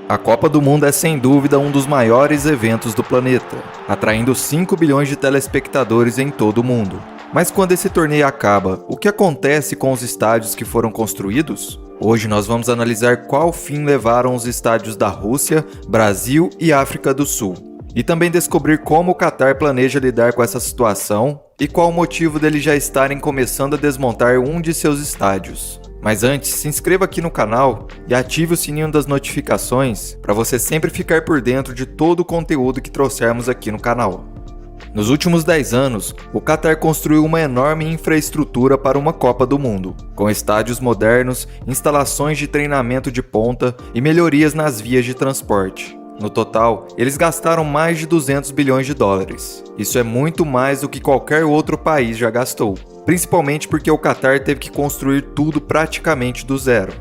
A Copa do Mundo é sem dúvida um dos maiores eventos do planeta, atraindo 5 bilhões de telespectadores em todo o mundo. Mas quando esse torneio acaba, o que acontece com os estádios que foram construídos? Hoje nós vamos analisar qual fim levaram os estádios da Rússia, Brasil e África do Sul. E também descobrir como o Qatar planeja lidar com essa situação e qual o motivo deles já estarem começando a desmontar um de seus estádios. Mas antes, se inscreva aqui no canal e ative o sininho das notificações para você sempre ficar por dentro de todo o conteúdo que trouxermos aqui no canal. Nos últimos 10 anos, o Qatar construiu uma enorme infraestrutura para uma Copa do Mundo, com estádios modernos, instalações de treinamento de ponta e melhorias nas vias de transporte. No total, eles gastaram mais de 200 bilhões de dólares. Isso é muito mais do que qualquer outro país já gastou, principalmente porque o Qatar teve que construir tudo praticamente do zero.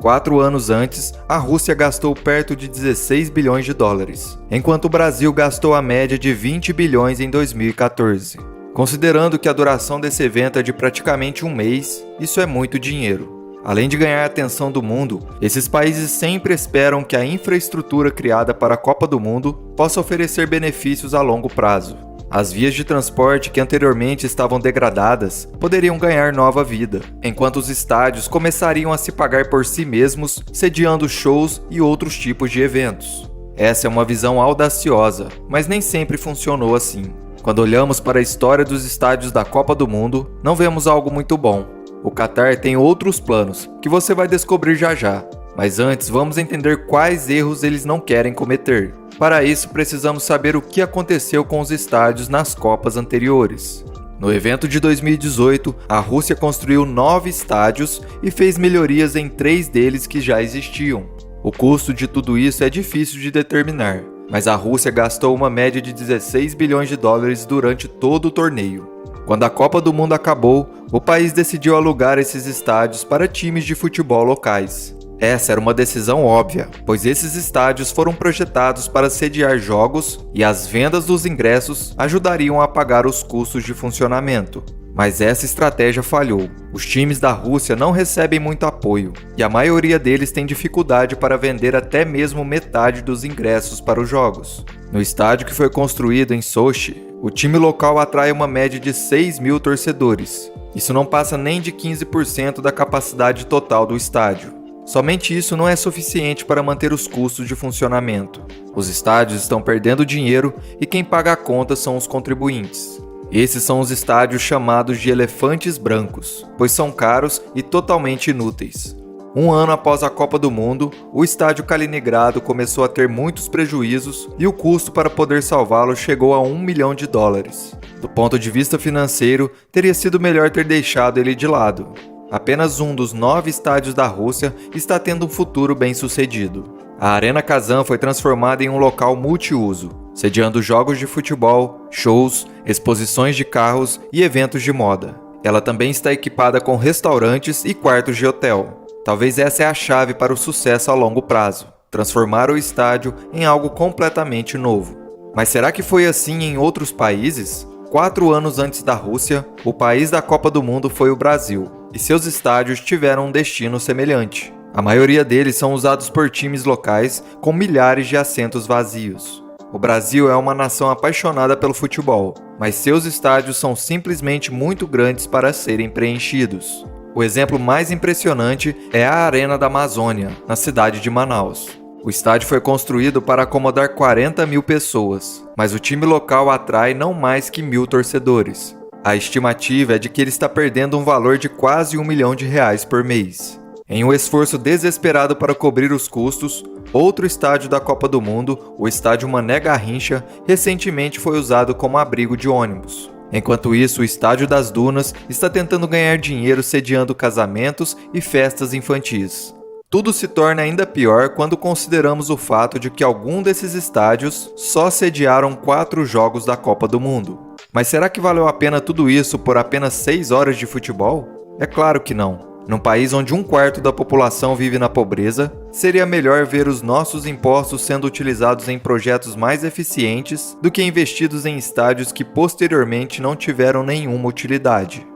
4 anos antes, a Rússia gastou perto de 16 bilhões de dólares, enquanto o Brasil gastou a média de 20 bilhões em 2014. Considerando que a duração desse evento é de praticamente um mês, isso é muito dinheiro. Além de ganhar a atenção do mundo, esses países sempre esperam que a infraestrutura criada para a Copa do Mundo possa oferecer benefícios a longo prazo. As vias de transporte que anteriormente estavam degradadas poderiam ganhar nova vida, enquanto os estádios começariam a se pagar por si mesmos, sediando shows e outros tipos de eventos. Essa é uma visão audaciosa, mas nem sempre funcionou assim. Quando olhamos para a história dos estádios da Copa do Mundo, não vemos algo muito bom. O Qatar tem outros planos, que você vai descobrir já já. Mas antes, vamos entender quais erros eles não querem cometer. Para isso, precisamos saber o que aconteceu com os estádios nas Copas anteriores. No evento de 2018, a Rússia construiu 9 estádios e fez melhorias em 3 deles que já existiam. O custo de tudo isso é difícil de determinar, mas a Rússia gastou uma média de 16 bilhões de dólares durante todo o torneio. Quando a Copa do Mundo acabou, o país decidiu alugar esses estádios para times de futebol locais. Essa era uma decisão óbvia, pois esses estádios foram projetados para sediar jogos e as vendas dos ingressos ajudariam a pagar os custos de funcionamento. Mas essa estratégia falhou. Os times da Rússia não recebem muito apoio, e a maioria deles tem dificuldade para vender até mesmo metade dos ingressos para os jogos. No estádio que foi construído em Sochi, o time local atrai uma média de 6 mil torcedores. Isso não passa nem de 15% da capacidade total do estádio. Somente isso não é suficiente para manter os custos de funcionamento. Os estádios estão perdendo dinheiro e quem paga a conta são os contribuintes. Esses são os estádios chamados de elefantes brancos, pois são caros e totalmente inúteis. Um ano após a Copa do Mundo, o estádio Kaliningrado começou a ter muitos prejuízos e o custo para poder salvá-lo chegou a 1 milhão de dólares. Do ponto de vista financeiro, teria sido melhor ter deixado ele de lado. Apenas um dos 9 estádios da Rússia está tendo um futuro bem-sucedido. A Arena Kazan foi transformada em um local multiuso, sediando jogos de futebol, shows, exposições de carros e eventos de moda. Ela também está equipada com restaurantes e quartos de hotel. Talvez essa é a chave para o sucesso a longo prazo, transformar o estádio em algo completamente novo. Mas será que foi assim em outros países? 4 anos antes da Rússia, o país da Copa do Mundo foi o Brasil, e seus estádios tiveram um destino semelhante. A maioria deles são usados por times locais com milhares de assentos vazios. O Brasil é uma nação apaixonada pelo futebol, mas seus estádios são simplesmente muito grandes para serem preenchidos. O exemplo mais impressionante é a Arena da Amazônia, na cidade de Manaus. O estádio foi construído para acomodar 40 mil pessoas, mas o time local atrai não mais que 1.000 torcedores. A estimativa é de que ele está perdendo um valor de quase 1 milhão de reais por mês. Em um esforço desesperado para cobrir os custos, outro estádio da Copa do Mundo, o estádio Mané Garrincha, recentemente foi usado como abrigo de ônibus. Enquanto isso, o Estádio das Dunas está tentando ganhar dinheiro sediando casamentos e festas infantis. Tudo se torna ainda pior quando consideramos o fato de que algum desses estádios só sediaram 4 jogos da Copa do Mundo. Mas será que valeu a pena tudo isso por apenas 6 horas de futebol? É claro que não. Num país onde 1/4 da população vive na pobreza, seria melhor ver os nossos impostos sendo utilizados em projetos mais eficientes do que investidos em estádios que posteriormente não tiveram nenhuma utilidade.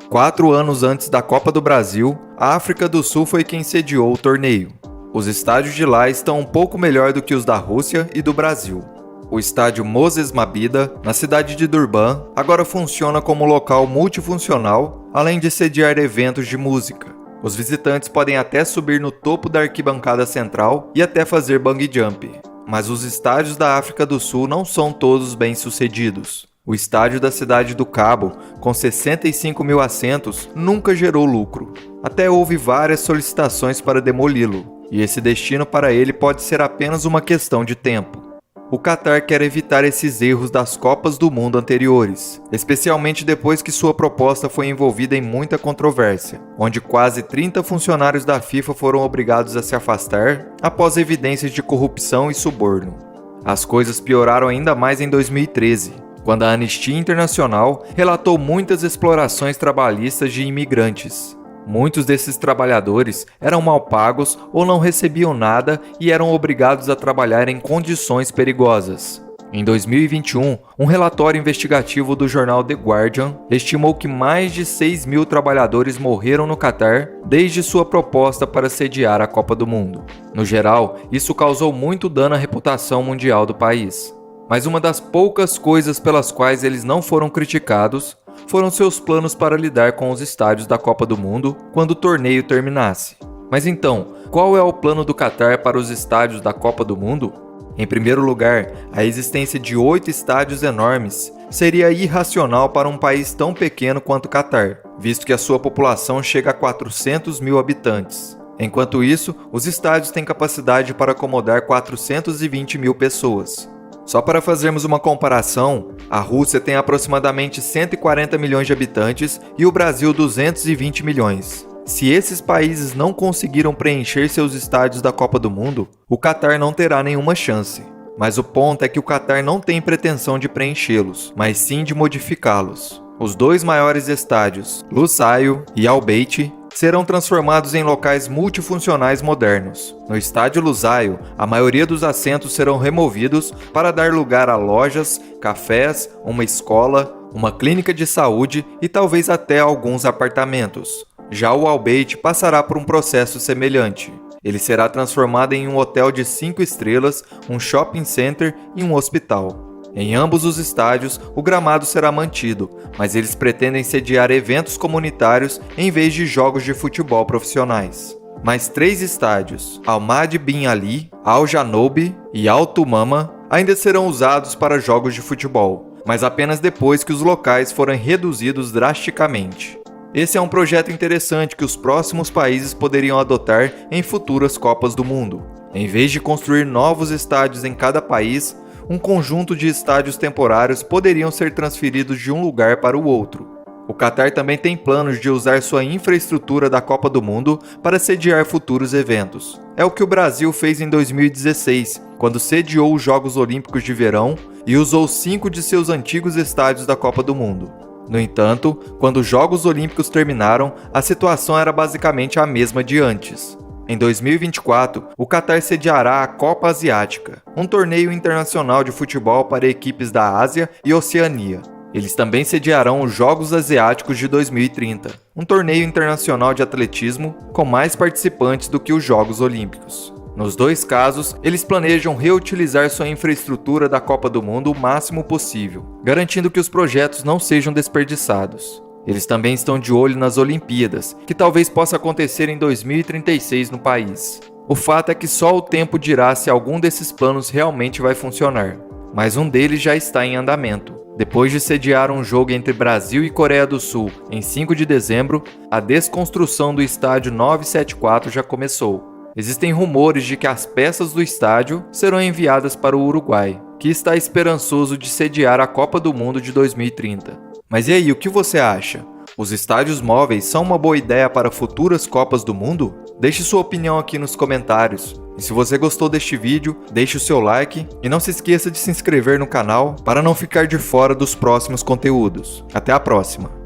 4 anos antes da Copa do Brasil, a África do Sul foi quem sediou o torneio. Os estádios de lá estão um pouco melhor do que os da Rússia e do Brasil. O estádio Moses Mabida, na cidade de Durban, agora funciona como local multifuncional, além de sediar eventos de música. Os visitantes podem até subir no topo da arquibancada central e até fazer bungee jump. Mas os estádios da África do Sul não são todos bem-sucedidos. O estádio da cidade do Cabo, com 65 mil assentos, nunca gerou lucro. Até houve várias solicitações para demoli-lo, e esse destino para ele pode ser apenas uma questão de tempo. O Qatar quer evitar esses erros das Copas do Mundo anteriores, especialmente depois que sua proposta foi envolvida em muita controvérsia, onde quase 30 funcionários da FIFA foram obrigados a se afastar após evidências de corrupção e suborno. As coisas pioraram ainda mais em 2013, quando a Anistia Internacional relatou muitas explorações trabalhistas de imigrantes. Muitos desses trabalhadores eram mal pagos ou não recebiam nada e eram obrigados a trabalhar em condições perigosas. Em 2021, um relatório investigativo do jornal The Guardian estimou que mais de 6 mil trabalhadores morreram no Qatar desde sua proposta para sediar a Copa do Mundo. No geral, isso causou muito dano à reputação mundial do país. Mas uma das poucas coisas pelas quais eles não foram criticados foram seus planos para lidar com os estádios da Copa do Mundo quando o torneio terminasse. Mas então, qual é o plano do Qatar para os estádios da Copa do Mundo? Em primeiro lugar, a existência de 8 estádios enormes seria irracional para um país tão pequeno quanto o Qatar, visto que a sua população chega a 400 mil habitantes. Enquanto isso, os estádios têm capacidade para acomodar 420 mil pessoas. Só para fazermos uma comparação, a Rússia tem aproximadamente 140 milhões de habitantes e o Brasil 220 milhões. Se esses países não conseguiram preencher seus estádios da Copa do Mundo, o Qatar não terá nenhuma chance. Mas o ponto é que o Qatar não tem pretensão de preenchê-los, mas sim de modificá-los. Os 2 maiores estádios, Lusail e Al Bayt, serão transformados em locais multifuncionais modernos. No estádio Lusail, a maioria dos assentos serão removidos para dar lugar a lojas, cafés, uma escola, uma clínica de saúde e talvez até alguns apartamentos. Já o Al Bayt passará por um processo semelhante. Ele será transformado em um hotel de 5 estrelas, um shopping center e um hospital. Em ambos os estádios, o gramado será mantido, mas eles pretendem sediar eventos comunitários em vez de jogos de futebol profissionais. Mais 3 estádios, Ahmad Bin Ali, Al Janoub e Al Tumama, ainda serão usados para jogos de futebol, mas apenas depois que os locais forem reduzidos drasticamente. Esse é um projeto interessante que os próximos países poderiam adotar em futuras Copas do Mundo. Em vez de construir novos estádios em cada país, um conjunto de estádios temporários poderiam ser transferidos de um lugar para o outro. O Qatar também tem planos de usar sua infraestrutura da Copa do Mundo para sediar futuros eventos. É o que o Brasil fez em 2016, quando sediou os Jogos Olímpicos de Verão e usou 5 de seus antigos estádios da Copa do Mundo. No entanto, quando os Jogos Olímpicos terminaram, a situação era basicamente a mesma de antes. Em 2024, o Qatar sediará a Copa Asiática, um torneio internacional de futebol para equipes da Ásia e Oceania. Eles também sediarão os Jogos Asiáticos de 2030, um torneio internacional de atletismo com mais participantes do que os Jogos Olímpicos. Nos 2 casos, eles planejam reutilizar sua infraestrutura da Copa do Mundo o máximo possível, garantindo que os projetos não sejam desperdiçados. Eles também estão de olho nas Olimpíadas, que talvez possa acontecer em 2036 no país. O fato é que só o tempo dirá se algum desses planos realmente vai funcionar, mas um deles já está em andamento. Depois de sediar um jogo entre Brasil e Coreia do Sul em 5 de dezembro, a desconstrução do estádio 974 já começou. Existem rumores de que as peças do estádio serão enviadas para o Uruguai, que está esperançoso de sediar a Copa do Mundo de 2030. Mas e aí, o que você acha? Os estádios móveis são uma boa ideia para futuras Copas do Mundo? Deixe sua opinião aqui nos comentários. E se você gostou deste vídeo, deixe o seu like e não se esqueça de se inscrever no canal para não ficar de fora dos próximos conteúdos. Até a próxima!